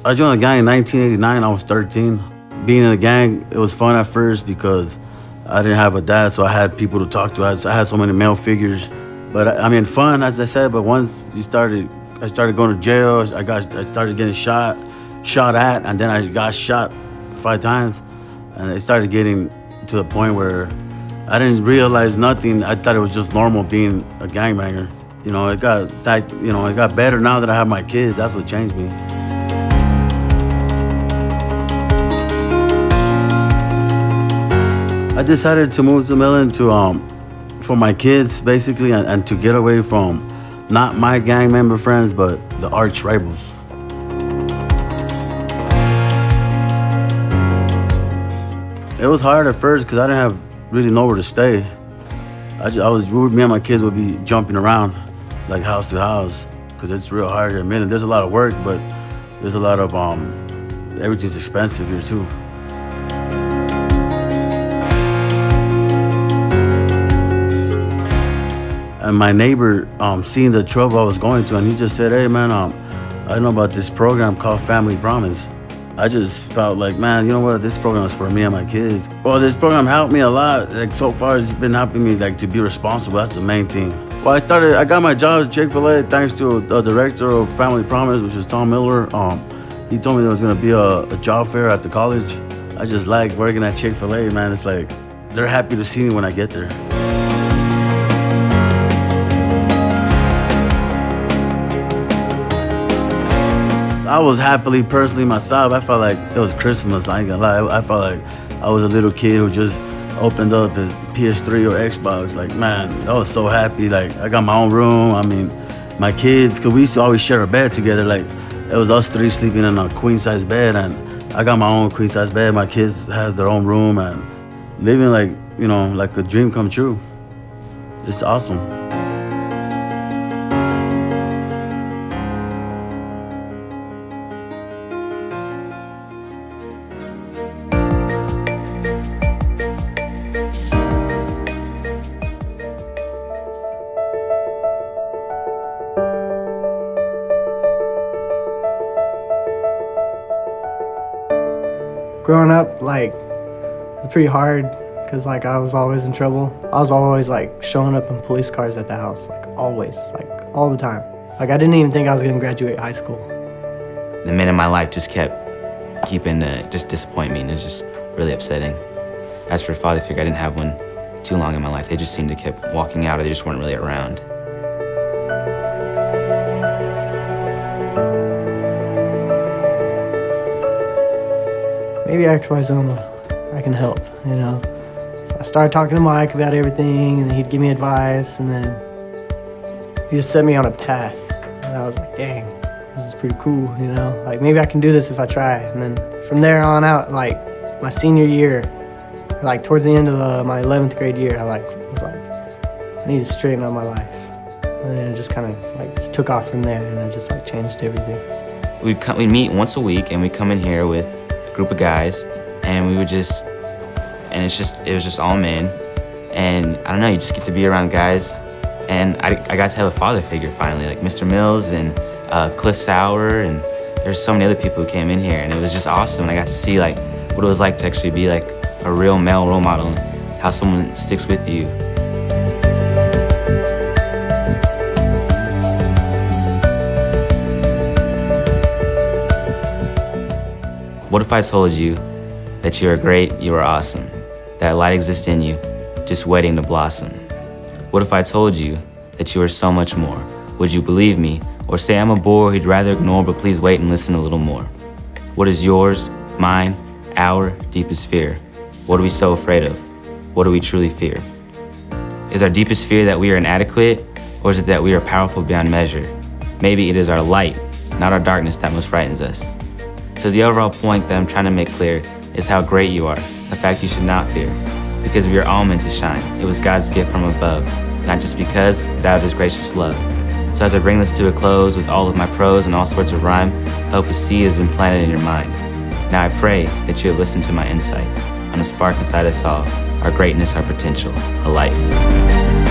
I joined the gang in 1989. I was 13. Being in the gang, it was fun at first because I didn't have a dad, so I had people to talk to. I had so many male figures. But I mean, fun, as I said, but once I started going to jail. I started getting shot at, and then I got shot 5 times. And it started getting to the point where I didn't realize nothing. I thought it was just normal being a gangbanger. It got better now that I have my kids. That's what changed me. I decided to move to Midland for my kids, basically, and to get away from not my gang member friends, but the arch rivals. It was hard at first because I didn't have really nowhere to stay. Me and my kids would be jumping around, like house to house, because it's real hard here in Midland. There's a lot of work, but there's a lot of, everything's expensive here too. And my neighbor seen the trouble I was going to, and he just said, "Hey man, I know about this program called Family Promise." I just felt like, man, you know what? This program is for me and my kids. Well, this program helped me a lot. Like so far, it's been helping me to be responsible. That's the main thing. Well, I got my job at Chick-fil-A thanks to a director of Family Promise, which is Tom Miller. He told me there was gonna be a job fair at the college. I just like working at Chick-fil-A, man. It's like they're happy to see me when I get there. I was happily, personally myself. I felt like it was Christmas, I ain't gonna lie. I felt like I was a little kid who just opened up his PS3 or Xbox. Like, man, I was so happy. Like, I got my own room. I mean, my kids, because we used to always share a bed together. Like, it was us 3 sleeping in a queen-size bed, and I got my own queen-size bed. My kids had their own room, and living like a dream come true. It's awesome. Growing up, it was pretty hard because, I was always in trouble. I was always, showing up in police cars at the house, always, all the time. I didn't even think I was going to graduate high school. The men in my life just kept just disappoint me, and it was just really upsetting. As for a father figure, I didn't have one too long in my life. They just seemed to keep walking out, or they just weren't really around. Maybe XYZ, I can help, So I started talking to Mike about everything, and he'd give me advice, and then he just set me on a path. And I was like, dang, this is pretty cool, Maybe I can do this if I try. And then from there on out, my senior year, towards the end of my 11th grade year, I was like, I need to straighten out my life. And then it just kind of just took off from there, and it just changed everything. We'd meet once a week, and we'd come in here with group of guys, and it was just all men, and I don't know, you just get to be around guys, and I got to have a father figure finally, like Mr. Mills and Cliff Sauer, and there's so many other people who came in here, and it was just awesome, and I got to see what it was like to actually be a real male role model, and how someone sticks with you. What if I told you that you are great, you are awesome, that light exists in you, just waiting to blossom? What if I told you that you are so much more? Would you believe me, or say I'm a bore who'd rather ignore, but please wait and listen a little more? What is yours, mine, our deepest fear? What are we so afraid of? What do we truly fear? Is our deepest fear that we are inadequate, or is it that we are powerful beyond measure? Maybe it is our light, not our darkness, that most frightens us. So the overall point that I'm trying to make clear is how great you are, a fact you should not fear, because we are all meant to shine. It was God's gift from above, not just because, but out of His gracious love. So as I bring this to a close with all of my prose and all sorts of rhyme, I hope a seed has been planted in your mind. Now I pray that you have listened to my insight on a spark inside us all, our greatness, our potential, a light.